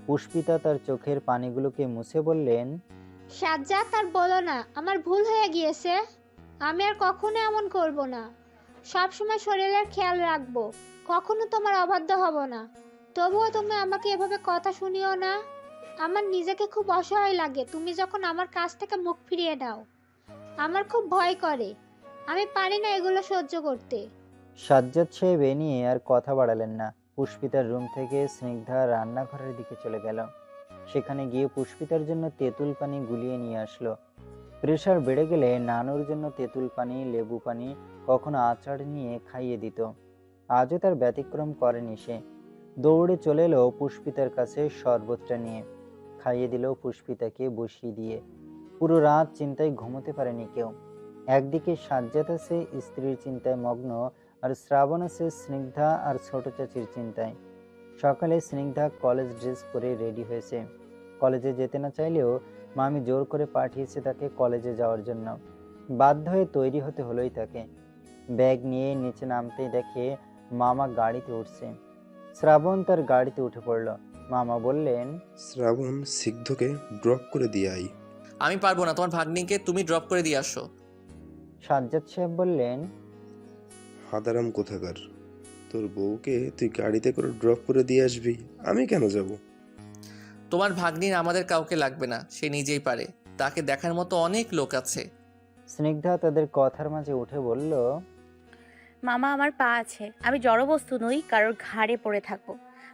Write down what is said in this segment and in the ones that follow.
পুষ্পিতা তার চোখের পানিগুলোকে মুছে বললেন, সাজ্জাদ, আর বলো না, আমার ভুল হয়ে গিয়েছে। আমি আর কখনো এমন করব না। সব সময় শরীরের খেয়াল রাখবো। কখনো তোমার অবাধ্য হব না। তবুও তুমি আমাকে এভাবে কথা শুনিও না। আমার নিজেকে খুব অসহায় লাগে তুমি যখন আমার কাছ থেকে মুখ ফিরিয়ে নাও। আমার খুব ভয় করে। আমি পারি না এগুলো সহ্য করতে। সাজ্জাদ সাহেব এ নিয়ে আর কথা বাড়ালেন না। পুষ্পিতার রুম থেকে স্নিগ্ধা রান্নাঘরের দিকে চলে গেল। সেখানে গিয়ে পুষ্পিতার জন্য তেঁতুল পানি গুলিয়ে নিয়ে আসলো। প্রেশার বেড়ে গেলে নানুর জন্য তেঁতুল পানি, লেবু পানি, কখনো আচার নিয়ে খাইয়ে দিত। আজও তার ব্যতিক্রম করেনি সে। দৌড়ে চলে এলো পুষ্পিতার কাছে শরবতটা নিয়ে, খাইয়ে দিল পুষ্পিতাকে বসিয়ে দিয়ে। পুরো রাত চিন্তায় ঘুমোতে পারেনি কেউ। একদিকে সাজ্জাদ আছে স্ত্রীর চিন্তায় মগ্ন, আর শ্রাবণ আছে স্নিগ্ধা আর ছোট চাচির চিন্তায়। সকালে স্নিগ্ধা কলেজ ড্রেস পরে রেডি হয়েছে। কলেজে যেতে না চাইলেও মামি জোর করে পাঠিয়েছে তাকে কলেজে যাওয়ার জন্য। বাধ্য হয়ে তৈরি হতে হলোই তাকে। ব্যাগ নিয়ে নিচে নামতেই দেখে মামা গাড়িতে উঠছে। শ্রাবণ তার গাড়িতে উঠে পড়ল। মামা বললেন, শ্রাবণ, সিদ্ধকে ড্রপ করে দিয়ে আই। আমি পারবো না, তোমার ভাগ্নিকে তুমি ড্রপ করে দিয়ে আসো। সাজ্জাদ সাহেব বললেন, হাদারাম কোথাকার, তোর বউকে তুই গাড়িতে করে ড্রপ করে দিয়ে আসবি, আমি কেন যাব? তোমার ভাগ্নির আমাদের কাউকে লাগবে না, সে নিজেই পারে। তাকে দেখার মতো অনেক লোক আছে। স্নিগ্ধা তাদের কথার মাঝে উঠে বলল, মামা, আমার পা আছে। আমি জড়বস্তু নই কারোর ঘাড়ে পড়ে থাকবো।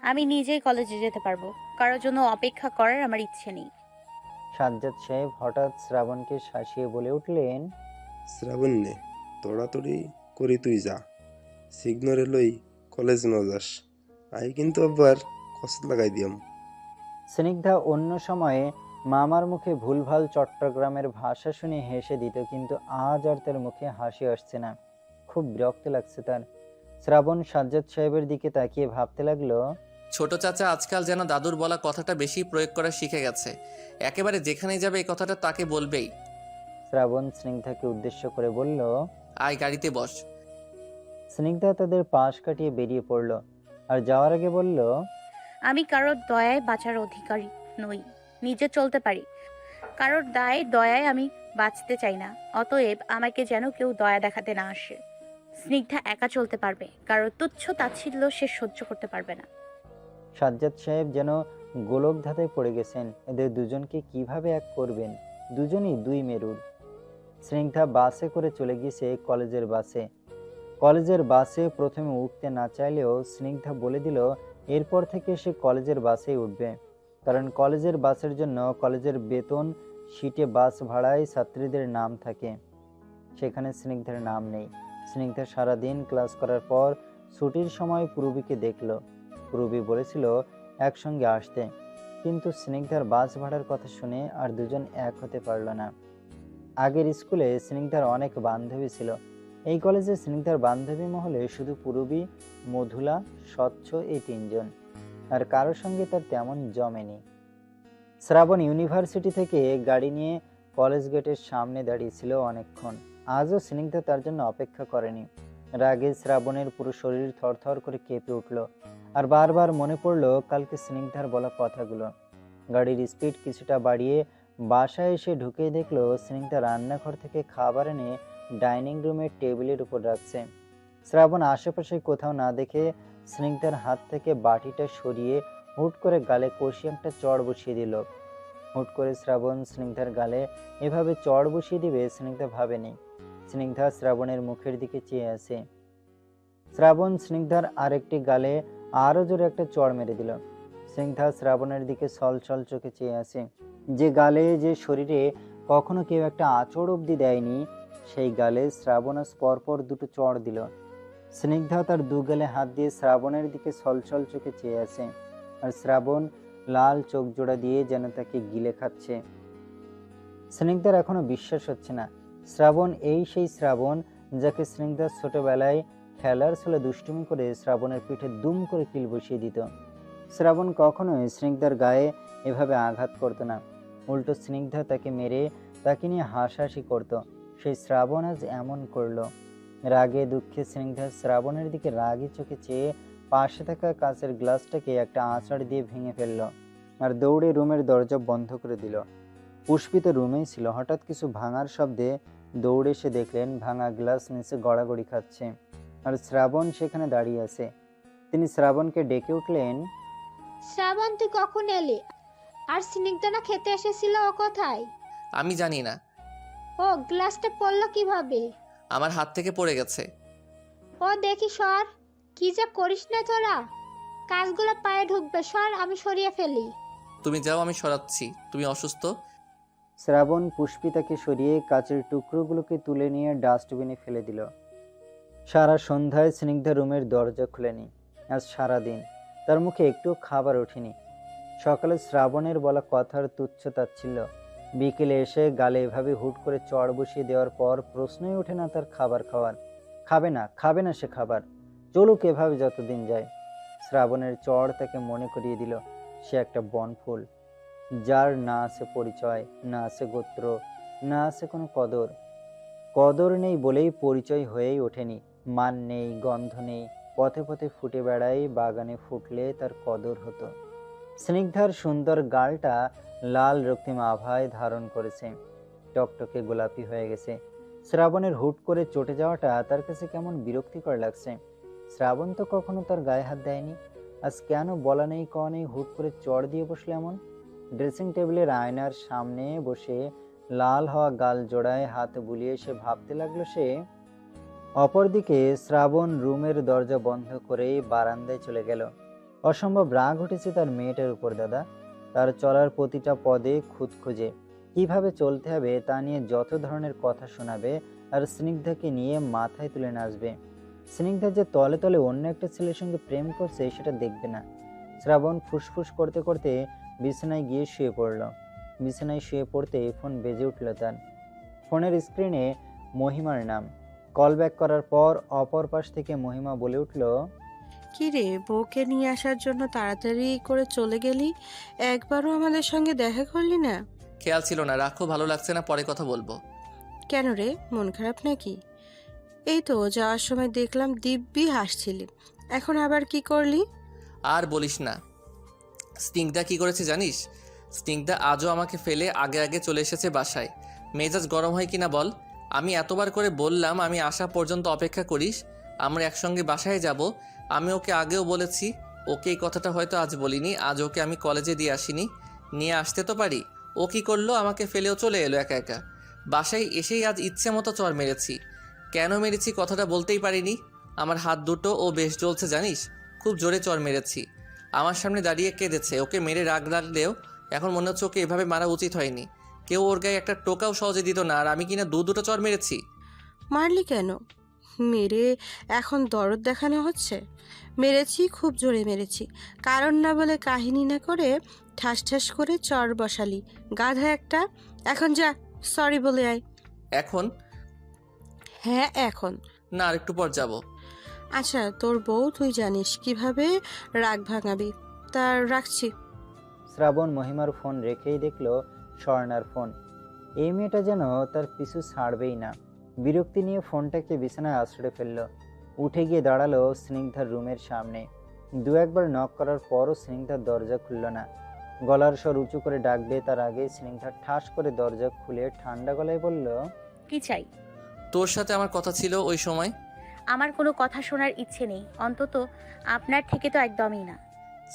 আমি নিজেই কলেজে যেতে পারবো। কারোর জন্য অপেক্ষা করার আমার ইচ্ছে নেই। সাজ্জাদ সাহেব হঠাৎ শ্রাবণকে শাসিয়ে বলে উঠলেন, শ্রাবণ নে, তড়াতড়ি করি তুই যা, সিগনরে লই কলেজ ন যাস, আই কিন্তু আবার কসত লাগাই দিয়াম। স্নিগ্ধা অন্য সময়ে মামার মুখে ভুলভাল চট্টগ্রামের ভাষা শুনে হেসে দিত, কিন্তু আজ আর তার মুখে হাসি আসছে না। খুব বিরক্ত লাগছে তার। শ্রাবণ সাজ্জাদ সাহেবের দিকে তাকিয়ে ভাবতে লাগলো, ছোট চাচা আজকাল যেন দাদুর বলা কথাটা বেশি প্রয়োগ করা শিখে গেছে। একেবারে যেখানেই যাবে এই কথাটা তাকে বলবেই। শ্রাবণ স্নিগ্ধাকে উদ্দেশ্য করে বলল। আয় গাড়িতে বস। স্নিগ্ধা তাদের পাশ কাটিয়ে বেরিয়ে পড়ল, আর যাওয়ার আগে বলল, আমি কারোর দয়ায় বাঁচার অধিকারী নই। নিজে চলতে পারি। কারোর দায় দয়ায় আমি বাঁচতে চাই না। অতএব আমাকে যেন কেউ দয়া দেখাতে না আসে। স্নিগ্ধা একা চলতে পারবে, কারোর তুচ্ছ তাচ্ছিল্য সে সহ্য করতে পারবে না। সাজ্জাদ সাহেব যেন গোলক ধাঁধায় পড়ে গেছেন। এদের দুজনকে কিভাবে এক করবেন? দুজনই দুই মেরুর। স্নিগ্ধা বাসে করে চলে গিয়েছে কলেজের বাসে। কলেজের বাসে প্রথমে উঠতে না চাইলেও স্নিগ্ধা বলে দিল এরপর থেকে সে কলেজের বাসেই উঠবে। কারণ কলেজের বাসের জন্য কলেজের বেতন সিটে বাস ভাড়ায় ছাত্রীদের নাম থাকে, সেখানে স্নিগ্ধার নাম নেই। স্নিগ্ধা সারাদিন ক্লাস করার পর ছুটির সময় পূর্বীকে দেখল। পূর্বী বলেছিল একসঙ্গে আসতে, কিন্তু স্নিগ্ধার বাস ভাড়ার কথা শুনে আর দুজন এক হতে পারল না। আগের স্কুলে স্নিগ্ধার অনেক বান্ধবী ছিল। এই কলেজে স্নিগ্ধার বান্ধবী মহলে শুধু পূরবী, মধুলা, স্বচ্ছ, এই তিনজন। আর কারোর সঙ্গে তার তেমন জমেনি। শ্রাবণ ইউনিভার্সিটি থেকে গাড়ি নিয়ে কলেজ গেটের সামনে দাঁড়িয়েছিল অনেকক্ষণ। আজও স্নিগ্ধা তার জন্য অপেক্ষা করেনি। রাগে শ্রাবণের পুরো শরীর থরথর করে কেঁপে উঠল, আর বারবার মনে পড়লো কালকে স্নিগ্ধার বলা কথাগুলো। গাড়ির স্পিড কিছুটা বাড়িয়ে বাসায় এসে ঢুকে দেখলো স্নিগ্ধা রান্নাঘর থেকে খাবার এনে ডাইনিং রুমের টেবিলের উপর রাখছে। শ্রাবণ আশেপাশে কোথাও না দেখে স্নিগ্ধার হাত থেকে বাটিটা সরিয়ে হুট করে গালে কষি একটা চড় বসিয়ে দিল। হুট করে শ্রাবণ স্নিগ্ধার গালে এভাবে চড় বসিয়ে দিবে স্নিগ্ধা ভাবেনি। স্নিগ্ধা শ্রাবণের মুখের দিকে চেয়ে আছে। শ্রাবণ স্নিগ্ধার আরেকটি গালে আরো জোরে একটা চড় মেরে দিল। স্নিগ্ধা শ্রাবণের দিকে ছলছল চোখে চেয়ে আছে। যে গালে, যে শরীরে কখনো কেউ একটা আঁচড় অব্দি দেয়নি, সেই গালে শ্রাবণ আজ পরপর দুটো চড় দিল। স্নিগ্ধা তার দু গালে হাত দিয়ে শ্রাবণের দিকে ছলছল চোখে চেয়ে আছে, আর শ্রাবণ লাল চোখ জোড়া দিয়ে যেন তাকে গিলে খাচ্ছে। স্নিগ্ধার এখনো বিশ্বাস হচ্ছে না শ্রাবণ এই সেই শ্রাবণ যাকে স্নিগ্ধা ছোটবেলায় খেলার ছলে দুষ্টুমি করে শ্রাবণের পিঠে দুম করে কিল বসিয়ে দিত। শ্রাবণ কখনোই স্নিগ্ধার গায়ে এভাবে আঘাত করতো না, উল্টো স্নিগ্ধা তাকে মেরে তাকে নিয়ে হাসাহাসি করত। সেই শ্রাবণ আজ এমন করলো। রাগে দুঃখে স্নিগ্ধা শ্রাবণের দিকে রাগী চোখে চেয়ে পাশে থাকা কাঁচের গ্লাসটাকে একটা আঁচড় দিয়ে ভেঙে ফেলল। আর দৌড়ে রুমের দরজা বন্ধ করে দিল। পুষ্পিত রুমেই ছিল। হঠাৎ কিছু ভাঙার শব্দে দৌড়ে এসে দেখলেন ভাঙা গ্লাস নিচে গড়াগড়ি খাচ্ছে, আর শ্রাবণ সেখানে দাঁড়িয়ে আছে। তিনি শ্রাবণকে ডেকে উঠলেন, শ্রাবণ, তুই কখন এলি? আর স্নিগ্ধনা খেতে এসেছিল, ও কোথায়? আমি জানি না, ও গ্লাসটা পড়লো কিভাবে? আমার হাত থেকে পড়ে গেছে। ও দেখি সর, কি যে করিস না তোরা, কাজগুলো পায়ে ঢুকবে, সর, আমি সরিয়ে ফেলি। তুমি যাও, আমি সরাচ্ছি। তুমি অসুস্থ। শ্রাবণ পুষ্পিতাকে সরিয়ে কাচের টুকরোগুলোকে তুলে নিয়ে ডাস্টবিনে ফেলে দিল। সারা সন্ধ্যায় স্নিগ্ধা রুমের দরজা খুলেনি। আজ সারাদিন তার মুখে একটু খাবার ওঠেনি। সকালে শ্রাবণের বলা কথার তুচ্ছ তাচ্ছিল্য, বিকেলে এসে গালে এভাবে হুট করে চড় বসিয়ে দেওয়ার পর প্রশ্নই ওঠে না তার খাবার খাওয়ার। খাবে না সে খাবার, চলুক এভাবে যতদিন যায়। শ্রাবণের চড় তাকে মনে করিয়ে দিল সে একটা বনফুল, যার না আছে পরিচয়, না আছে গোত্র, না আছে কোনো কদর নেই বলেই পরিচয় হয়েই ওঠেনি। মান নেই, গন্ধ নেই, পথে পথে ফুটে বেড়ায়, বাগানে ফুটলে তার কদর হতো। স্নিগ্ধার সুন্দর গালটা লাল রক্তিম আভায় ধারণ করেছে, টকটকে গোলাপি হয়ে গেছে। শ্রাবণের হুট করে চটে যাওয়াটা তার কাছে কেমন বিরক্তিকর লাগছে। শ্রাবণ তো কখনো তার গায়ে হাত দেয়নি, আজ কেন বলা নেই কওয়া নেই হুট করে চড় দিয়ে বসলে এমন। ড্রেসিং টেবিলের আয়নার সামনে বসে লাল হওয়া গাল জোড়ায় হাত বুলিয়ে সে ভাবতে লাগলো সে। অপরদিকে শ্রাবণ রুমের দরজা বন্ধ করে বারান্দায় চলে গেল। অসম্ভব রাগ উঠেছে তার মেয়েটার উপর দাদা। তার চলার প্রতিটা পদে খুঁত খুঁজে, কিভাবে চলতে হবে তা নিয়ে যত ধরনের কথা শোনাবে, আর স্নিগ্ধাকে নিয়ে মাথায় তুলে নাচবে। স্নিগ্ধা যে তলে তলে অন্য একটা ছেলের সঙ্গে প্রেম করছে সেটা দেখবে না। শ্রাবণ ফুসফুস করতে করতে বিছানায় গিয়ে শুয়ে পড়ল। বিছানায় শুয়ে পড়তে ফোন বেজে উঠল তার। ফোনের স্ক্রিনে মহিমার নাম। কল ব্যাক করার পর অপর পাশ থেকে মহিমা বলে উঠল, কি রে, বউকে নিয়ে আসার জন্য তাড়াতাড়ি করে চলে গেলি, একবারও আমাদের সঙ্গে দেখা করলি না? খেয়াল ছিল না, রাখো, ভালো লাগছে না, পরে কথা বলবো। কেন রে, মন খারাপ নাকি? এই তো যাওয়ার সময় দেখলাম দিব্যি হাসছিলি, এখন আবার কি করলি? আর বলিস না, স্নিগ্ধা কি করেছে জানিস? স্নিগ্ধা আজও আমাকে ফেলে আগে আগে চলে এসেছে বাসায়। মেজাজ গরম হয় কিনা বল? আমি এতবার করে বললাম আমি আসা পর্যন্ত অপেক্ষা করিস, আমরা একসঙ্গে বাসায় যাব। আমি ওকে আগেও বলেছি, ওকে এই কথাটা হয়তো আজ বলিনি। আজ ওকে আমি কলেজে দিয়ে আসিনি, নিয়ে আসতে তো পারি। ও কি করলো, আমাকে ফেলেও চলে এলো একা একা। বাসায় এসেই আজ ইচ্ছে মতো চড় মেরেছি। কেন মেরেছি কথাটা বলতেই পারিনি। আমার হাত দুটো ও বেশ জ্বলছে জানিস, খুব জোরে চড় মেরেছি। আমার সামনে দাঁড়িয়ে কেঁদেছে। ওকে মেরে রাগ লাগলেও এখন মনে হচ্ছে ওকে এভাবে মারা উচিত হয়নি। কেউ ওর গায়ে একটা টোকাও সহজে দিত না, আর আমি কিনা দুটো চড় মেরেছি। মারলি কেন? মেরে এখন দরদ দেখানো হচ্ছে? মেরেছি, খুব জোরে মেরেছি, কারণ না বলে কাহিনী না করে ঠাস ঠাস করে চর বসালি, গাধা একটা। এখন যা, সরি বলে আয়। এখন হ্যাঁ এখন। না, আর একটু পর যাব। আচ্ছা, তোর বউ তুই জানিস কিভাবে রাগ ভাঙাবি, তার রাখছি। শ্রাবণ মহিমার ফোন রেখেই দেখলো স্বর্ণার ফোন। এই মেয়েটা যেন তার পিছু ছাড়বেই না। বিরক্তি নিয়ে ফোনটাকে বিছানায় আছড়ে ফেললো। উঠে গিয়ে দাঁড়ালো স্নিগ্ধার রুমের সামনে। দু একবার নক করার পরও স্নিগ্ধার দরজা খুলল না। গলার স্বর উঁচু করে ডাকবে তার আগে স্নিগ্ধা ঠাস করে দরজা খুলে ঠান্ডা গলায় বলল, কি চাই? তোর সাথে আমার কথা ছিল ওই সময়। আমার কোনো কথা শোনার ইচ্ছে নেই, অন্তত আপনার থেকে তো একদমই না।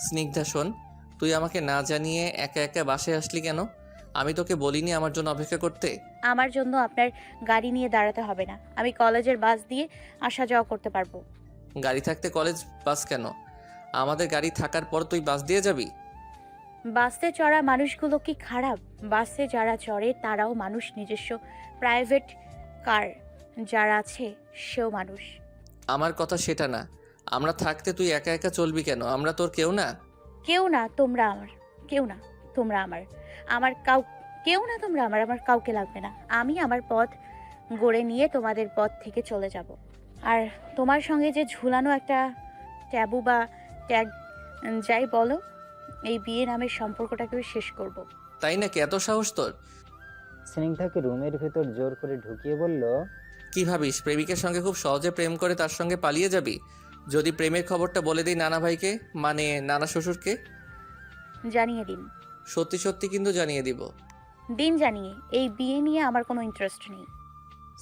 স্নিগ্ধা শোন, তুই আমাকে না জানিয়ে একা একা বাসায় আসলি কেন? আমি তোকে বলিনি আমার জন্য অপেক্ষা করতে? আমার জন্য আপনার গাড়ি নিয়ে দাঁড়াতে হবে না, আমি কলেজের বাস দিয়ে আসা যাওয়া করতে পারবো। গাড়ি থাকতে কলেজ বাস কেন? আমাদের গাড়ি থাকার পর তুই বাস দিয়ে যাবি? বাসে চড়া মানুষগুলো কি খারাপ? বাসে যারা চড়ে তারাও মানুষ, নিজস্ব প্রাইভেট কার যারা আছে সেও মানুষ। আমার কথা সেটা না। আমরা থাকতে তুই একা একা চলবি কেন? আমরা তোর কেউ না? কেউ না তোমরা আমার, কেউ না তোমরা আমার, আমার কেউ না তোমরা আমার, আমার কাউকে লাগবে না। আমি আমার পথ গড়ে নিয়ে তোমাদের পথ থেকে চলে যাব। আর তোমার সঙ্গে যে ঝুলানো একটা ট্যাবু বা ট্যাগ যাই বলো, এই বিয়ে নামের সম্পর্কটাকে শেষ করব। তাই নাকি? এত সাহস তোর? স্নিগ্ধাকে রুমের ভেতর জোর করে ঢুকিয়ে বলল, কি ভাবিস প্রেমিকের সঙ্গে খুব সহজে প্রেম করে তার সঙ্গে পালিয়ে যাবি? যদি প্রেমের খবরটা বলে দিই নানা ভাইকে, মানে নানা শ্বশুরকে? জানিয়ে দিন। সত্যি সত্যি কিন্তু জানিয়ে দিব। দিন জানিয়ে। এই বিয়ে নিয়ে আমার কোনো ইন্টারেস্ট নেই।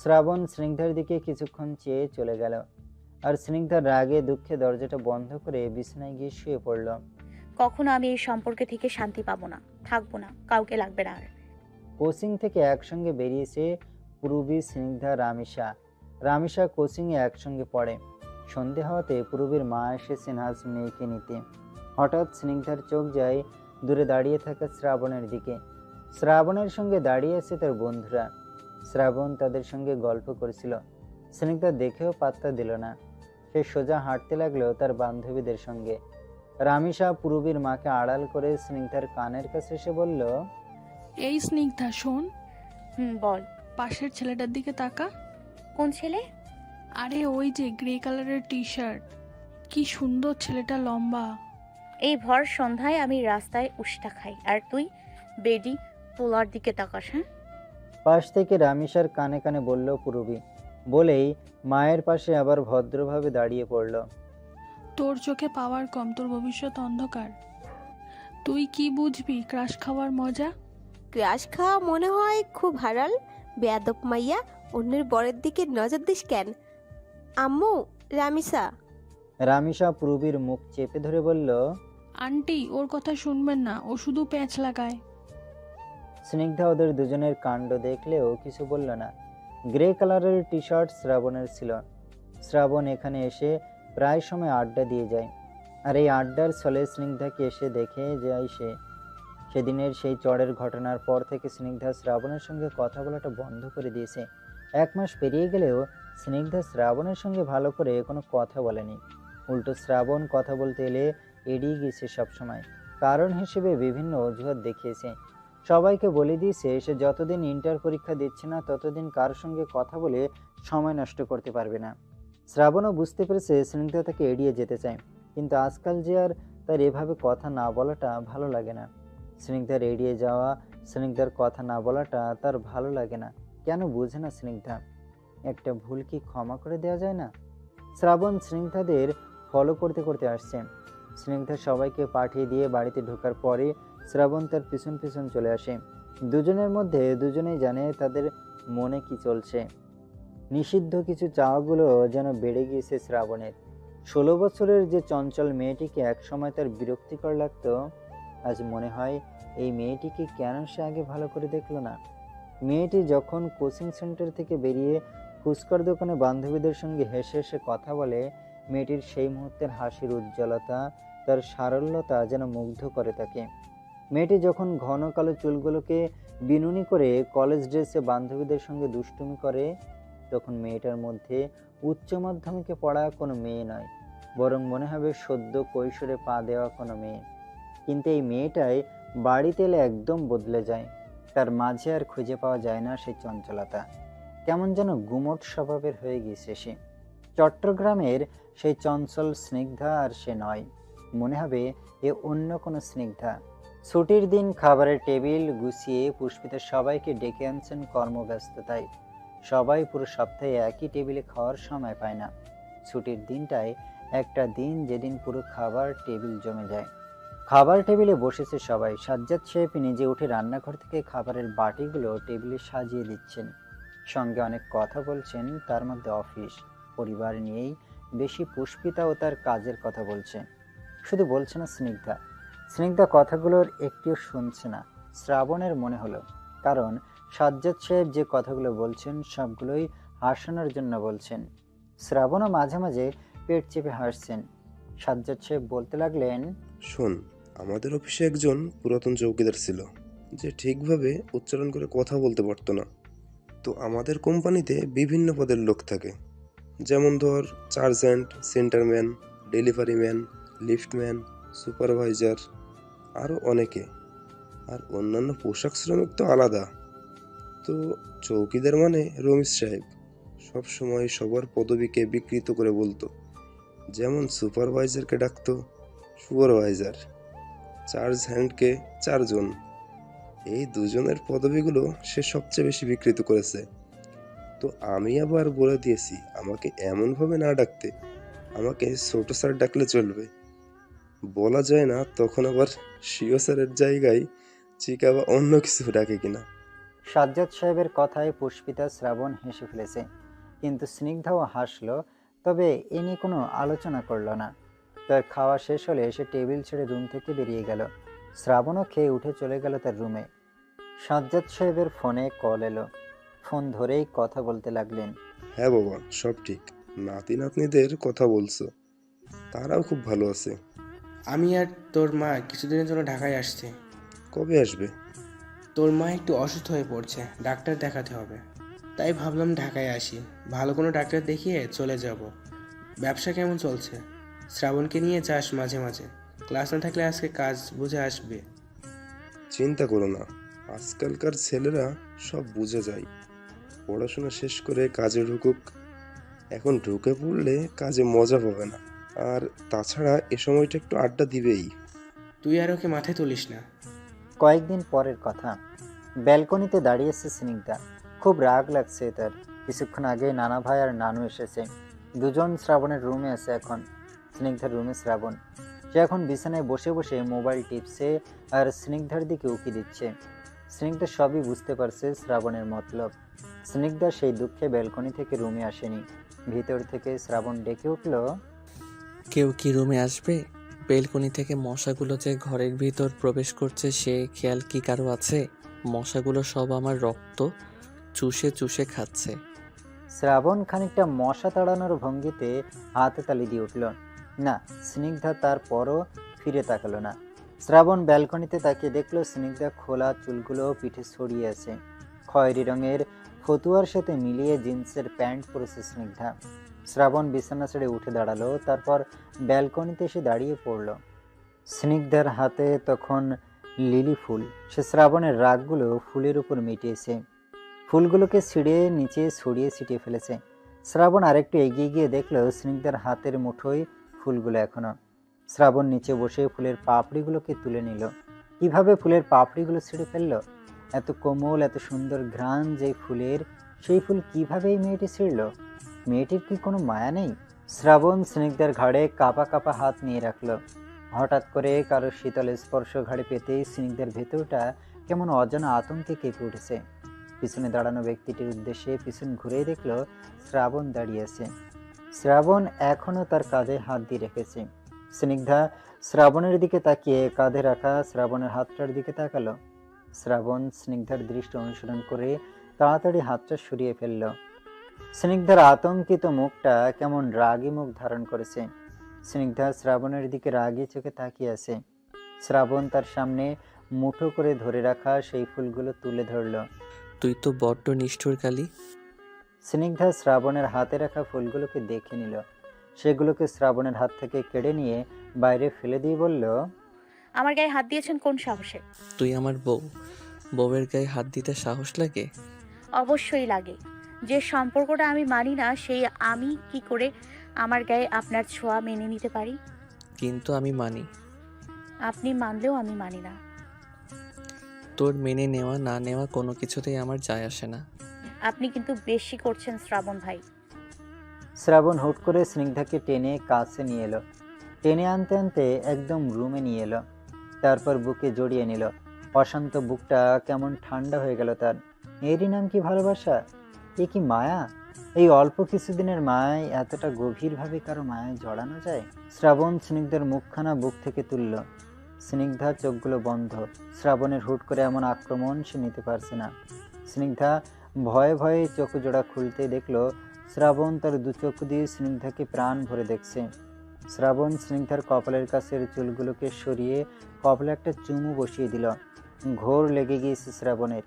শ্রাবণ স্নিগ্ধার দিকে কিছুক্ষণ চেয়ে চলে গেল, আর স্নিগ্ধার রাগে দুঃখে দরজাটা বন্ধ করে বিছানায় গিয়ে শুয়ে পড়ল। কখনো আমি এই সম্পর্কে থেকে শান্তি পাবো না, থাকবো না, কাউকে লাগবে না আর। কোচিং থেকে একসঙ্গে বেরিয়েছে পূর্বী, স্নিগ্ধা, রামিসা। রামিসা কোচিংয়ে একসঙ্গে পড়ে। সন্ধে হওয়াতে পূর্বীর মা এসেছেন আজ মেয়েকে নিতে। হঠাৎ স্নিগ্ধার চোখ যায় দূরে দাঁড়িয়ে থাকা শ্রাবণের দিকে। শ্রাবণের সঙ্গে দাঁড়িয়ে আছে তার বন্ধুরা। শ্রাবণ তাদের সঙ্গে গল্প করেছিল। স্নিগ্ধা দেখেও পাত্তা দিল না। সে সোজা হাঁটতে লাগলো তার বান্ধবীদের সঙ্গে। রামিসা পূর্বীর মাকে আড়াল করে স্নিগ্ধার কানের কাছে এসে বলল, এই স্নিগ্ধা শোন, বল। পাশের ছেলেটার দিকে তাকা। কোন ছেলে? আরে ওই যে গ্রে কালারের টি শার্ট, কি সুন্দর ছেলেটা, লম্বা। এই ভর সন্ধ্যায় আমি রাস্তায় উষ্টা খাই আর তুই বেডি তোলার দিকে তাকাস? হ্যাঁ, পাশ থেকে রামিসার কানে কানে বলল পূর্বী, বলেই মায়ের পাশে আবার ভদ্রভাবে দাঁড়িয়ে পড়ল। তোর চোখে পাওয়ার কম, তোর ভবিষ্যৎ অন্ধকার। তুই কি বুঝবি ক্রাশ খাওয়ার মজা? ক্রাশ খাওয়া মনে হয় খুব হারাল। বেয়াদব মাইয়া, অন্যের বরের দিকে নজর দিস কেন? আম্মু, রামিসা। রামিসা পূর্বীর মুখ চেপে ধরে বলল, আন্টি ওর কথা শুনবেন না, ও শুধু প্যাঁচ লাগায়। স্নিগ্ধা ওদের দুজনের কাণ্ড দেখলেও কিছু বলল না। গ্রে কালারের টি শার্ট শ্রাবণের ছিল। শ্রাবণ এখানে এসে প্রায় সময় আড্ডা দিয়ে যায়, আর এই আড্ডার ছলে স্নিগ্ধাকে এসে দেখে যায় সে। সেদিনের সেই চড়ের ঘটনার পর থেকে স্নিগ্ধা শ্রাবণের সঙ্গে কথা বলাটা বন্ধ করে দিয়েছে। 1 মাস পেরিয়ে গেলেও স্নিগ্ধা শ্রাবণের সঙ্গে ভালো করে কোনো কথা বলেনি। উল্টো শ্রাবণ কথা বলতে এলে এড়িয়ে গিয়েছে সবসময়। কারণ হিসেবে বিভিন্ন অজুহাত দেখিয়েছে। সবাইকে বলে দিয়েছে সে যতদিন ইন্টার পরীক্ষা দিচ্ছে না ততদিন কার সঙ্গে কথা বলে সময় নষ্ট করতে পারবে না। শ্রাবণও বুঝতে পেরেছে স্নিগ্ধা তাকে এড়িয়ে যেতে চায়, কিন্তু আজকাল যে আর তার এভাবে কথা না বলাটা ভালো লাগে না। স্নিগ্ধার এড়িয়ে যাওয়া, স্নিগ্ধার কথা না বলাটা তার ভালো লাগে না। কেন বুঝে না স্নিগ্ধা? একটা ভুল কি ক্ষমা করে দেওয়া যায় না? শ্রাবণ স্নিগ্ধাদের ফলো করতে করতে আসছে। স্নিগ্ধা সবাইকে পাঠিয়ে দিয়ে বাড়িতে ঢোকার পরে শ্রাবণ তার পিছন পিছন চলে আসে। দুজনের মধ্যে দুজনেই জানে তাদের মনে কি চলছে। নিষিদ্ধ কিছু চাওয়াগুলো যেন বেড়ে গিয়েছে শ্রাবণের। 16 বছরের যে চঞ্চল মেয়েটিকে একসময় তার বিরক্তিকর লাগতো, আজ মনে হয় এই মেয়েটিকে কেন সে আগে ভালো করে দেখলো না। মেয়েটি যখন কোচিং সেন্টার থেকে বেরিয়ে ফুচকার দোকানে বান্ধবীদের সঙ্গে হেসে হেসে কথা বলে, মেয়েটির সেই মুহূর্তের হাসির উজ্জ্বলতা, তার সারল্যতা যেন মুগ্ধ করে তাকে। মেয়েটি যখন ঘন কালো চুলগুলোকে বিনুনি করে কলেজ ড্রেসে বান্ধবীদের সঙ্গে দুষ্টুমি করে, তখন মেয়েটার মধ্যে উচ্চ মাধ্যমিকে পড়া কোনো মেয়ে নয়, বরং মনে হবে সদ্য কৈশোরে পা দেওয়া কোনো মেয়ে। কিন্তু এই মেয়েটাই বাড়িতে এলে একদম বদলে যায়। তার মাঝে আর খুঁজে পাওয়া যায় না সেই চঞ্চলতা। কেমন যেন গুমোট স্বভাবের হয়ে গিয়েছে সে। চট্টগ্রামের সেই চঞ্চল স্নিগ্ধা আর সে নয়, মনে হবে এ অন্য কোনো স্নিগ্ধা। ছুটির দিন খাবারের টেবিল গুছিয়ে পুষ্পিতা সবাইকে ডেকে আনছেন কর্মব্যস্ততায়। সবাই পুরো সপ্তাহে একই টেবিলে খাওয়ার সময় পায় না। ছুটির দিনটায় একটা দিন যেদিন পুরো খাবার টেবিল জমে যায়। খাবার টেবিলে বসেছে সবাই। সাজ্জাদ সাহেব নিজে উঠে রান্নাঘর থেকে খাবারের বাটিগুলো টেবিলে সাজিয়ে দিচ্ছেন। সঙ্গে অনেক কথা বলছেন, তার মধ্যে অফিস, পরিবার নিয়েই বেশি পুষ্পিতা ও তার কাজের কথা বলছে। শুধু বলছে না স্নিগ্ধা। স্নিগ্ধা কথাগুলোর একটিও শুনছে না, শ্রাবণের মনে হলো। কারণ সাজ্জাদ সাহেব যে কথাগুলো বলছেন সবগুলোই হাসানোর জন্য বলছেন। শ্রাবণও মাঝে মাঝে পেট চেপে হাসছেন। সাজ্জাদ সাহেব বলতে লাগলেন, শোন, আমাদের অফিসে একজন পুরাতন চৌকিদার ছিল যে ঠিকভাবে উচ্চারণ করে কথা বলতে পারতো না। তো আমাদের কোম্পানিতে বিভিন্ন পদের লোক থাকে, যেমন ধর sergeant, centreman, delivery man, liftman, supervisor, আরও অনেকে। আর অন্যান্য পোশাক শ্রমিক তো আলাদা। তো চৌকিদার মানে রমিজ সাহেব সব সময় সবার পদবিকে বিকৃত করে বলতো। যেমন সুপারভাইজারকে ডাকতো সুপারভাইজার, চার্জ হ্যান্ডকে চারজন। এই দুজনের পদবিগুলো সে সবচেয়ে বেশি বিকৃত করেছে। তো আমি আবার বলে দিয়েছি আমাকে এমনভাবে না ডাকতে, আমাকে ছোট স্যার ডাকলে চলবে। বলা যায় না তখন আবার শিও স্যারের জায়গায় চিকা বা অন্য কিছু ডাকে কিনা। সাজ্জাদ সাহেবের কথায় পুষ্পিতা শ্রাবণ হেসে ফেলেছে, কিন্তু স্নিগ্ধাও হাসলো, তবে এ নিয়ে কোনো আলোচনা করলো না। তার খাওয়া শেষ হলে এসে টেবিল ছেড়ে রুম থেকে বেরিয়ে গেল। শ্রাবণও খেয়ে উঠে চলে গেল তার রুমে। সাজ্জাদ সাহেবের ফোনে কল এলো। ফোন ধরেই কথা বলতে লাগলেন। হ্যাঁ বাবা, সব ঠিক। নাতি নাতনিদের কথা বলছো, তারাও খুব ভালো আছে। আমি আর তোর মা কিছুদিনের জন্য ঢাকায় আসছি। কবে আসবে? তোর মা একটু অসুস্থ হয়ে পড়ছে, ডাক্তার দেখাতে হবে। তাই ভাবলাম ঢাকায় আসি, ভালো কোনো ডাক্তার দেখিয়ে চলে যাব। ব্যবসা কেমন চলছে? শ্রাবণকে নিয়ে যাস মাঝে মাঝে, ক্লাস না থাকলে আজকে কাজ বুঝে আসবে। চিন্তা করো না, আজকালকার ছেলেরা সব বুঝে যায়। পড়াশোনা শেষ করে কাজে ঢুকুক। এখন ঢুকে পড়লে কাজে মজা পাবে না। আর তাছাড়া এ সময়টা একটু আড্ডা দিবেই। তুই আর ওকে মাথায় তুলিস না। কয়েকদিন পরের কথা। ব্যালকনিতে দাঁড়িয়েছে স্নিগ্ধা। খুব রাগ লাগছে তার। কিছুক্ষণ আগে নানা ভাই আর নানু এসেছে। দুজন শ্রাবণের রুমে আছে এখন। স্নিগ্ধার রুমে শ্রাবণ। সে এখন বিছানায় বসে বসে মোবাইল টিপছে আর স্নিগ্ধার দিকে উকি দিচ্ছে। স্নিগ্ধা সবই বুঝতে পারছে শ্রাবণের মতলব। স্নিগ্ধা সেই দুঃখে ব্যালকনি থেকে রুমে আসেনি। ভিতর থেকে শ্রাবণ ডেকে উঠল, কেউ কি রুমে আসবে? বেলকনি থেকে মশাগুলো যে ঘরের ভিতর প্রবেশ করছে সে খেয়াল কি কারো আছে? মশাগুলো সব আমার রক্ত চুষে চুষে খাচ্ছে। শ্রাবণ খানিকটা মশা তাড়ানোর ভঙ্গিতে হাতে তালি দিয়ে উঠল। না, স্নিগ্ধা তারপরও ফিরে তাকালো না। শ্রাবণ ব্যালকনিতে তাকিয়ে দেখলো স্নিগ্ধা খোলা চুলগুলো পিঠে ছড়িয়ে আছে। খয়েরি রঙের ফতুয়ার সাথে মিলিয়ে জিন্সের প্যান্ট পরেছে স্নিগ্ধা। শ্রাবণ বিছানা ছেড়ে উঠে দাঁড়ালো, তারপর ব্যালকনিতে এসে দাঁড়িয়ে পড়ল। স্নিগ্ধার হাতে তখন লিলি ফুল। সে শ্রাবণের রাগগুলো ফুলের উপর মিটিয়েছে। ফুলগুলোকে ছিঁড়ে নিচে ছড়িয়ে ছিটিয়ে ফেলেছে। শ্রাবণ আরেকটু এগিয়ে গিয়ে দেখলো স্নিগ্ধার হাতের মুঠোয় ফুলগুলো এখনো। শ্রাবণ নিচে বসে ফুলের পাপড়িগুলোকে তুলে নিল। কিভাবে ফুলের পাপড়িগুলো ছিঁড়ে ফেললো? এত কোমল, এত সুন্দর ঘ্রাণ যে ফুলের, সেই ফুল কিভাবে এই মেয়েটি ছিঁড়ল? মেয়েটির কি কোনো মায়া নেই? শ্রাবণ স্নিগ্ধার ঘাড়ে কাঁপা কাঁপা হাত নিয়ে রাখলো। হঠাৎ করে কারো শীতল স্পর্শ ঘাড়ে পেতেই স্নিগ্ধার ভেতরটা কেমন অজানা আতঙ্কে কেঁপে উঠেছে। পিছনে দাঁড়ানো ব্যক্তিটির উদ্দেশ্যে পিছন ঘুরেই দেখলো শ্রাবণ দাঁড়িয়ে আছে। শ্রাবণ এখনো তার কাঁধে হাত দিয়ে রেখেছে। স্নিগ্ধা শ্রাবণের দিকে তাকিয়ে কাঁধে রাখা শ্রাবণের হাতটার দিকে তাকালো। শ্রাবণ স্নিগ্ধার দৃষ্টি অনুসরণ করে তাড়াতাড়ি হাতটা সরিয়ে ফেলল। স্নিগ্ধার আতঙ্কিত মুখটা কেমন রাগী মুখ ধারণ করেছে। স্নিগ্ধা শ্রাবণের দিকে রাগী চোখে তাকিয়ে আছে। শ্রাবণ তার সামনে মুঠো করে ধরে রাখা সেই ফুলগুলো তুলে ধরল। তুই তো বড্ড নিষ্ঠুর কালী। স্নিগ্ধা শ্রাবণের হাতে রাখা ফুলগুলোকে দেখে নিল। সেগুলোকে শ্রাবণের হাত থেকে কেড়ে নিয়ে বাইরে ফেলে দিয়ে বলল, আমার গায়ে হাত দিয়েছেন কোন সাহসে? তুই আমার বউ, বউয়ের গায়ে হাত দিতে সাহস লাগে? অবশ্যই লাগে। যে সম্পর্কটা আমি মানি না, সেই আমি কি করে আমার গায়ে আপনার ছোঁয়া মেনে নিতে পারি? কিন্তু আমি মানি। আপনি মানলেও আমি মানি না। তোর মেনে নেওয়া না নেওয়া কোনো কিছুতেই আমার যায় আসে না। আপনি কিন্তু বেশি করছেন শ্রাবণ ভাই। শ্রাবণ হুট করে স্নিগ্ধাকে টেনে কাছে নিয়ে এলো। টেনে আনতে আনতে একদম রুমে নিয়ে এলো। তারপর বুকে জড়িয়ে নিল। অশান্ত বুকটা কেমন ঠান্ডা হয়ে গেল তার। এরই নাম কি ভালোবাসা? এ কি মায়া? এই অল্প কিছুদিনের মায়ায় এতটা গভীরভাবে কারো মায়ায় জড়ানো যায়? শ্রাবণ স্নিগ্ধার মুখখানা বুক থেকে তুলল। স্নিগ্ধা চোখগুলো বন্ধ। শ্রাবণের হুট করে এমন আক্রমণ সে নিতে পারছে না। স্নিগ্ধা ভয়ে ভয়ে চোখ জোড়া খুলতে দেখলো শ্রাবণ তার দু চোখ দিয়ে স্নিগ্ধাকে প্রাণ ভরে দেখছে। শ্রাবণ স্নিগ্ধার কপালের কাছের চুলগুলোকে সরিয়ে কপালে একটা চুমু বসিয়ে দিল। ঘোর লেগে গিয়েছে শ্রাবণের।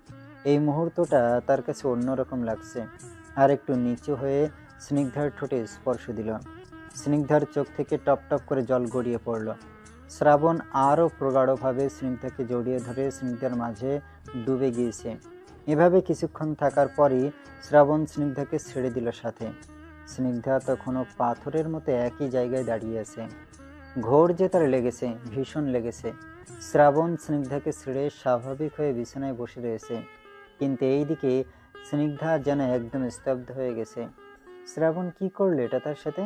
এই মুহূর্তটা তার কাছে অন্যরকম লাগছে। আর একটু নিচু হয়ে স্নিগ্ধার ঠোঁটে স্পর্শ দিল। স্নিগ্ধার চোখ থেকে টপ টপ করে জল গড়িয়ে পড়ল। শ্রাবণ আরও প্রগাঢ়ভাবে স্নিগ্ধাকে জড়িয়ে ধরে স্নিগ্ধার মাঝে ডুবে গিয়েছে। এভাবে কিছুক্ষণ থাকার পরই শ্রাবণ স্নিগ্ধাকে ছেড়ে দিল সাথে। স্নিগ্ধা তখনও পাথরের মতো একই জায়গায় দাঁড়িয়ে আছে। ঘোর যে তার লেগেছে, ভীষণ লেগেছে। শ্রাবণ স্নিগ্ধাকে ছেড়ে স্বাভাবিক হয়ে বিছানায় বসে রয়েছে, কিন্তু এইদিকে স্নিগ্ধা যেন একদম স্তব্ধ হয়ে গেছে। শ্রাবণ কি করলো এটা তার সাথে?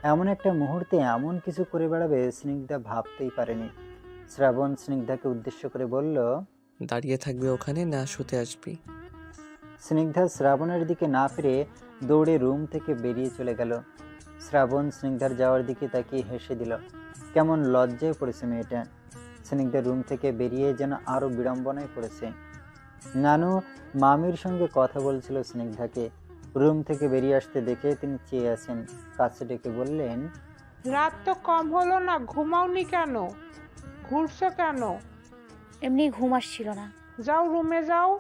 এমন একটা মুহূর্তে এমন কিছু করে বেড়াবে স্নিগ্ধা ভাবতেই পারেনি। শ্রাবণ স্নিগ্ধাকে উদ্দেশ্য করে বলল। দাঁড়িয়ে থাকবে ওখানে না শুতে আসবি? স্নিগ্ধা শ্রাবণের দিকে না ফিরে দৌড়ে রুম থেকে বেরিয়ে চলে গেল। শ্রাবণ স্নিগ্ধার যাওয়ার দিকে তাকিয়ে হেসে দিল। কেমন লজ্জায় পড়েছে মেয়েটা। স্নিগ্ধা রুম থেকে বেরিয়ে যেন আরো বিড়ম্বনায় পড়েছে। নানু মামির সঙ্গে কথা বলছিল স্নিগ্ধাকে। রুম থেকে বেরিয়ে আসতে দেখে তিনি চেয়ে আছেন। কাছে ডেকে বললেন, রাত তো কম হলো না, ঘুমাওনি কেন? ঘুরছো কেন? এমনি ঘুম আসছিল না। যাও রুমে যাও।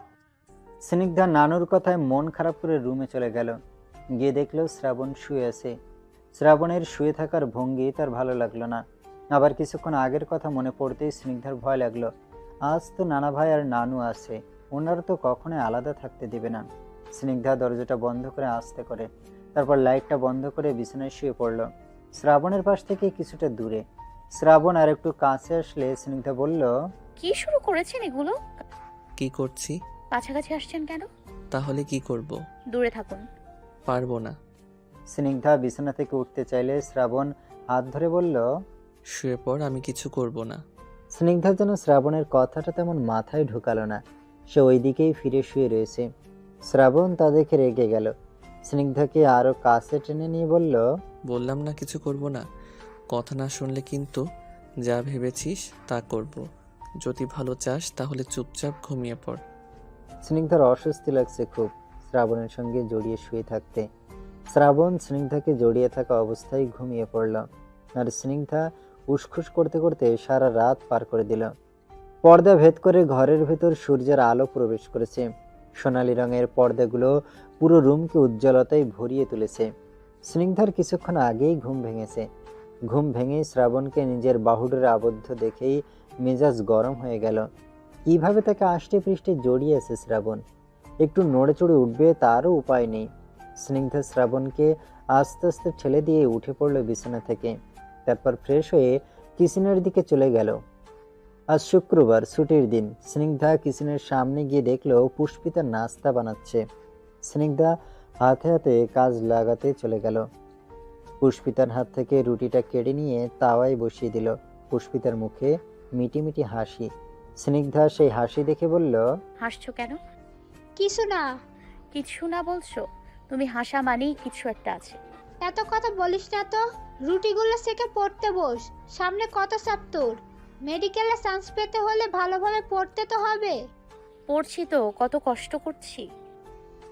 স্নিগ্ধা নানুর কথায় মন খারাপ করে রুমে চলে গেল। গিয়ে দেখলো শ্রাবণ শুয়ে আছে। শ্রাবণের শুয়ে থাকার ভঙ্গি তার ভালো লাগলো না। আবার কিছুক্ষণ আগের কথা মনে পড়তেই স্নিগ্ধার ভয় লাগলো। আজ তো নানা ভাই আর নানু আছে, ওনারা তো কখনোই আলাদা থাকতে দেবে না। স্নিগ্ধা দরজাটা বন্ধ করে আস্তে করে, তারপর লাইটটা বন্ধ করে বিছানায় শুয়ে পড়ল, শ্রাবণের পাশ থেকে কিছুটা দূরে। শ্রাবণ আর একটু কাছে আসলে স্নিগ্ধা বলল, কি শুরু করেছেন এগুলো? কি করছি? কাছাকাছি আসছেন কেন? তাহলে কি করব? দূরে থাকুন। পারবো না। স্নিগ্ধা বিছানা থেকে উঠতে চাইলে শ্রাবণ হাত ধরে বলল, শুয়ে পড়, আমি কিছু করব না। স্নিগ্ধা যেন শ্রাবণের কথাটা তেমন মাথায় ঢুকালো না। সে ওই দিকেই ফিরে শুয়ে রয়েছে। শ্রাবণ তা দেখে রেগে গেল। স্নিগ্ধাকে আরো কাছে টেনে নিয়ে বলল, বললাম না কিছু করব না। কথা না শুনলে কিন্তু যা ভেবেছিস তা করব। যদি ভালো চাস তাহলে চুপচাপ ঘুমিয়ে পড়। স্নিগ্ধার অস্বস্তি লাগছে খুব শ্রাবণের সঙ্গে জড়িয়ে শুয়ে থাকতে। শ্রাবণ স্নিগ্ধাকে জড়িয়ে থাকা অবস্থায় ঘুমিয়ে পড়ল। আর স্নিগ্ধা উসখুস করতে করতে সারা রাত পার করে দিল। পর্দা ভেদ করে ঘরের ভেতর সূর্যের আলো প্রবেশ করেছে। সোনালী রঙের পর্দাগুলো পুরো রুমকে উজ্জ্বলতায় ভরিয়ে তুলেছে। স্নিগ্ধার কিছুক্ষণ আগেই ঘুম ভেঙেছে। ঘুম ভেঙে শ্রাবণকে নিজের বাহুডোরে আবদ্ধ দেখেই মেজাজ গরম হয়ে গেল। কিভাবে তাকে আষ্টে পৃষ্ঠে জড়িয়েছে শ্রাবণ। একটু নড়ে চড়ে উঠবে তারও উপায় নেই। স্নিগ্ধা শ্রাবণকে আস্তে আস্তে ঠেলে দিয়ে উঠে পড়ল বিছানা থেকে। তারপর ফ্রেশ হয়ে কিচেনের দিকে চলে গেল। আজ শুক্রবার, ছুটির দিন। স্নিগ্ধা কিচেনের সামনে গিয়ে দেখলো পুষ্পিতা নাস্তা বানাচ্ছে। স্নিগ্ধা হাতে হাতে কাজ লাগাতে চলে গেল। পুষ্পিতার হাত থেকে রুটিটা কেড়ে নিয়ে তাওয়ায় বসিয়ে দিল। পুষ্পিতার মুখে মিটি মিটি হাসি। স্নিগ্ধা সেই হাসি দেখে বলল, হাসছো কেন? কিছু না। কিছু না বলছো? তুমি হাসা মানেই কিছু একটা আছে। এত কথা বলিস না তো। রুটিগুলো সেকে পড়তে বস। সামনে কত চাপ তোর। মেডিকেলে চান্স পেতে হলে ভালোভাবে পড়তে তো হবে। পড়ছি তো, কত কষ্ট করছি।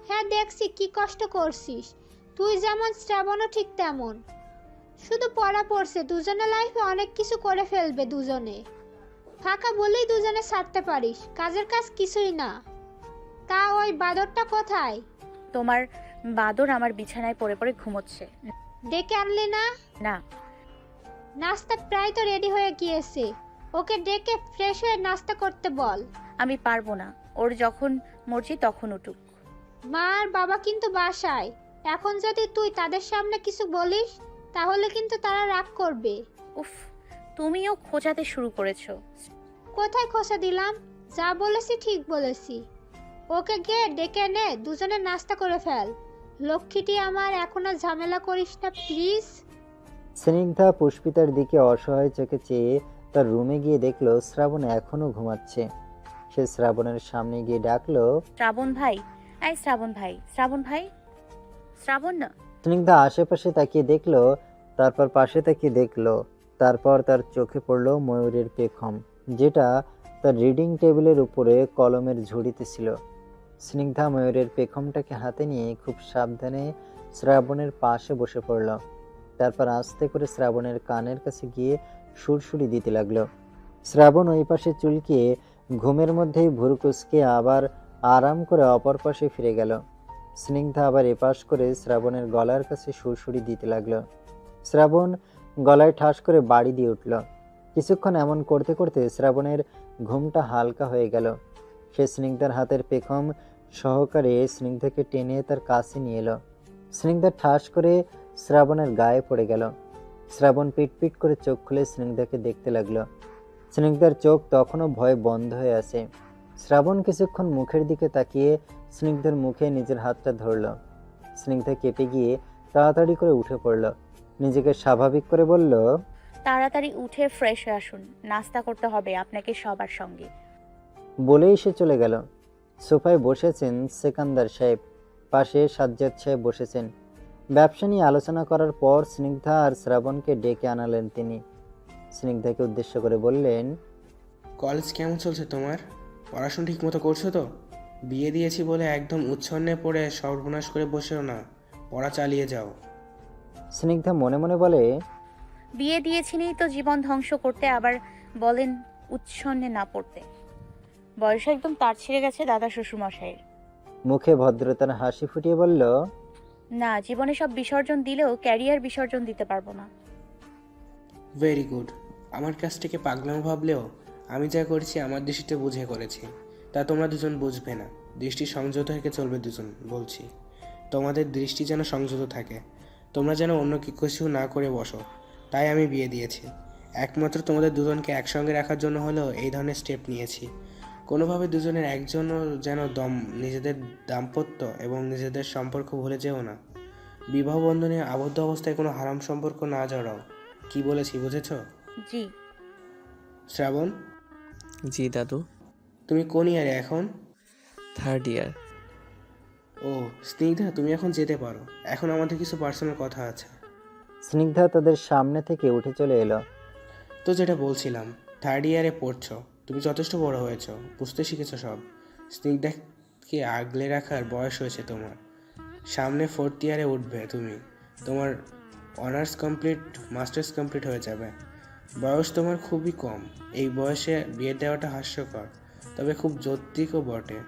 হ্যাঁ দেখছি কি কষ্ট করছিস। তুই যেমন শ্রাবণও ঠিক তেমন। শুধু পড়া পড়ছে, দুজনে লাইফে অনেক কিছু করে ফেলবে দুজনে। ফাঁকা বলেই দুজনে ছাড়তে পারিস, কাজের কাজ কিছুই না। তা ওই বাদরটা কোথায়? তোমার বাদর আমার বিছানায় পড়ে পড়ে ঘুমোচ্ছে। ডেকে আনলি না? না। নাস্তা প্রায় তো রেডি হয়ে গিয়েছে, ওকে ডেকে ফ্রেশ হয়ে নাস্তা করতে বল। আমি পারবো না, ওর যখন মর্জি তখন উঠুক। মা আর বাবা কিন্তু বাসায়। এখন যদি তুই তাদের সামনে কিছু বলিস তাহলে কিন্তু তারা রাগ করবে। উফ, তুমিও খোঁজাতে শুরু করেছো। কোথায় খোসা দিলাম? যা বলেছি ঠিক বলেছি। ওকে গিয়ে ডেকে নে, দুজনে নাস্তা করে ফেল। লক্ষ্মীটি আমার, এখন আর ঝামেলা করিস না প্লিজ। স্নিগ্ধা পুষ্পিতার দিকে অসহায় চোখে চেয়ে তার রুমে গিয়ে দেখলো শ্রাবণ এখনো ঘুমাচ্ছে। সে শ্রাবণের সামনে গিয়ে ডাকলো, শ্রাবণ ভাই, এই শ্রাবণ ভাই, শ্রাবণ ভাই, শ্রাবণ না। স্নিগ্ধা আশেপাশে তাকিয়ে দেখলো, তারপর পাশে তাকিয়ে দেখলো, তারপর তার চোখে পড়লো ময়ূরের পেখম, যেটা তার রিডিং টেবিলের উপরে কলমের ঝুড়িতে ছিল। স্নিগ্ধা ময়ূরের পেখমটাকে হাতে নিয়ে খুব সাবধানে শ্রাবণের পাশে বসে পড়ল। তারপর আস্তে করে শ্রাবণের কানের কাছে গিয়ে সুরসুরি দিতে লাগলো। শ্রাবণ ওই পাশে চুলকিয়ে ঘুমের মধ্যেই ভুরু কুঁচকে আবার আরাম করে অপর পাশে ফিরে গেল। স্নিগ্ধা আবার এপাশ করে শ্রাবণের গলার কাছে সুরসুরি দিতে লাগলো। শ্রাবণ গলায় ঠাস করে বাড়ি দিয়ে উঠল। কিছুক্ষণ এমন করতে করতে শ্রাবণের ঘুমটা হালকা হয়ে গেল। সে স্নিগ্ধার হাতের পেখম সহকারে স্নিগ্ধাকে টেনে তার কাছে নিয়ে এলো। স্নিগ্ধা ঠাস করে শ্রাবণের গায়ে পড়ে গেল। শ্রাবণ পিটপিট করে চোখ খুলে স্নিগ্ধাকে দেখতে লাগলো। স্নিগ্ধার চোখ তখনও ভয়ে বন্ধ হয়ে আছে। শ্রাবণ কিছুক্ষণ মুখের দিকে তাকিয়ে স্নিগ্ধার মুখে নিজের হাতটা ধরল। স্নিগ্ধা কেঁপে গিয়ে তাড়াতাড়ি করে উঠে পড়ল। নিজেকে স্বাভাবিক করে বলল, তাড়াতাড়ি উঠে ফ্রেশ হয়ে আসুন, নাস্তা করতে হবে আপনাকে সবার সঙ্গে। বলেই সে চলে গেল। সোফায় বসেছেন সেকান্দার সাহেব, পাশে সাজ্জাদ সাহেব বসেছেন। ব্যবসা নিয়ে আলোচনা করার পর স্নিগ্ধা আর শ্রাবণকে ডেকে আনালেন তিনি। স্নিগ্ধাকে উদ্দেশ্য করে বললেন, কলেজ কেমন চলছে তোমার? পড়াশোনা ঠিক মতো করছো তো? বিয়ে দিয়েছি বলে একদম উচ্ছন্নে পড়ে সর্বনাশ করে বসেও না, পড়া চালিয়ে যাও। স্নিগ্ধা মনে মনে বলে, বিয়ে দিয়েছিনি তো জীবন ধ্বংস করতে, আবার বলেন উচ্ছন্নে না পড়তে। বয়স একদম তার ছিঁড়ে গেছে দাদা শ্বশুরমশাইয়ের। মুখে ভদ্রতার হাসি ফুটিয়ে বলল, না, জীবনে সব বিসর্জন দিলেও ক্যারিয়ার বিসর্জন দিতে পারবো না। Very good. আমার কাছ থেকে পাগলামো ভাবলেও আমি যা করেছি আমার দৃষ্টিতে বুঝে করেছি, তা তোমরা দুজন বুঝবে না। দৃষ্টি সংযত থেকে চলবে দুজন, বলছি। তোমাদের দৃষ্টি যেন সংযত থাকে, তোমরা যেন অন্য কিছু না করে বসো। তাই আমি বিয়ে দিয়েছি। একমাত্র তোমাদের দুজনকে একসঙ্গে রাখার জন্য হলেও এই ধরনের স্টেপ নিয়েছি। কোনোভাবে দুজনের একজনও যেন নিজেদের দাম্পত্য এবং নিজেদের সম্পর্ক ভুলে যেও না। বিবাহ বন্ধনে আবদ্ধ অবস্থায় কোনো হারাম সম্পর্ক না জড়াও। কি বলেছি বুঝেছো? জি। শ্রাবণ, জি দাদু। তুমি কোন ইয়ারে এখন? 3rd ইয়ার। ও স্নিগ্ধা, তুমি এখন যেতে পারো, এখন আমাদের কিছু পার্সোনাল কথা আছে। স্নিগ্ধা তাদের সামনে থেকে উঠে চলে এলো। তো যেটা বলছিলাম, 3rd ইয়ারে পড়ছো, তুমি যথেষ্ট বড় হয়েছো, বুঝতে শিখেছো সব। স্নিগ্ধাকে আগলে রাখার বয়স হয়েছে তোমার। সামনে 4th ইয়ারে উঠবে তুমি, তোমার অনার্স কমপ্লিট, মাস্টার্স কমপ্লিট হয়ে যাবে। বয়স তোমার খুবই কম। এই বয়সে বিয়ে দেওয়াটা হাস্যকর, তবে খুব যৌক্তিকও বটে।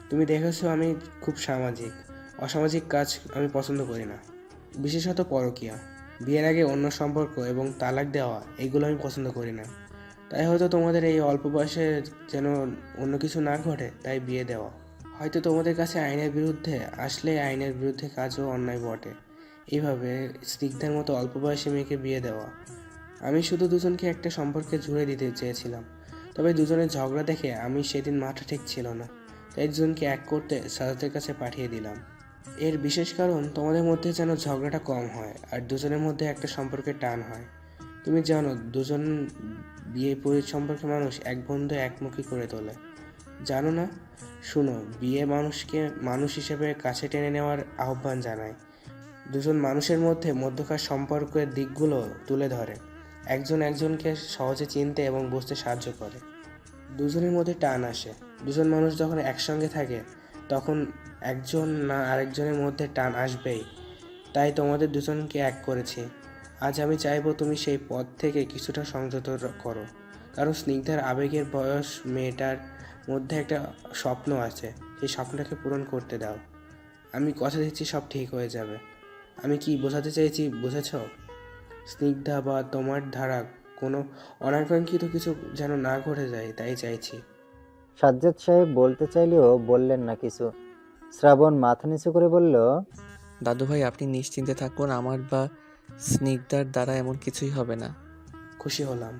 তুমি দেখেছো আমি খুব সামাজিক। অসামাজিক কাজ আমি পছন্দ করি না, বিশেষত পরকীয়া, বিয়ের আগে অন্য সম্পর্ক এবং তালাক দেওয়া, এগুলো আমি পছন্দ করি না। তাই হয়তো তোমাদের এই অল্প বয়সে যেন অন্য কিছু না ঘটে, তাই বিয়ে দেওয়া। হয়তো তোমাদের কাছে আইনের বিরুদ্ধে আসলে আইনের বিরুদ্ধে কাজও অন্যায় বটে, এইভাবে স্নিগ্ধার মতো অল্প বয়সে মেয়েকে বিয়ে দেওয়া। আমি শুধু দুজনকে একটা সম্পর্কে জুড়ে দিতে চেয়েছিলাম, তবে দুজনের ঝগড়া দেখে আমি সেদিন মাথা ঠিক ছিল না, তাই দুজনকে এক করতে সাজাদের কাছে পাঠিয়ে দিলাম। এর বিশেষ কারণ তোমাদের মধ্যে যেন ঝগড়াটা কম হয় আর দুজনের মধ্যে একটা সম্পর্কে টান হয়। তুমি জানো দুজন বিয়ে সম্পর্কে মানুষ এক বন্ধু একমুখী করে তোলে, জানো না? শুনো, বিয়ে মানুষকে মানুষ হিসেবে কাছে টেনে নেওয়ার আহ্বান জানায়। দুজন মানুষের মধ্যে মধ্যকার সম্পর্কের দিকগুলো তুলে ধরে, একজন একজনকে সহজে চিনতে এবং বুঝতে সাহায্য করে। দুজনের মধ্যে টান আসে। দুজন মানুষ যখন একসঙ্গে থাকে তখন একজন না আরেকজনের মধ্যে টান আসবেই। তাই তোমাদের দুজনকে এক করেছি। আজ আমি চাইবো তুমি সেই পথ থেকে কিছুটা সংযত করো, কারণ স্নিগ্ধার আবেগের বয়স, মেয়েটার মধ্যে একটা স্বপ্ন আছে, সেই স্বপ্নটাকে পূরণ করতে দাও। আমি কথা দিচ্ছি সব ঠিক হয়ে যাবে। আমি কি বোঝাতে চাইছি বুঝেছ? স্নিগ্ধা বা তোমার ধারা কোনো অনাকাঙ্ক্ষিত কিছু যেন না ঘটে যায়, তাই চাইছি। সাজ্জাদ সাহেব বলতে চাইলেও বললেন না কিছু। শ্রাবণ মাথা নিচু করে বলল, দাদু ভাই, আপনি নিশ্চিন্তে থাকুন, আমার বা স্নিগ্ধার দ্বারা এমন কিছুই হবে না। খুশি হলাম।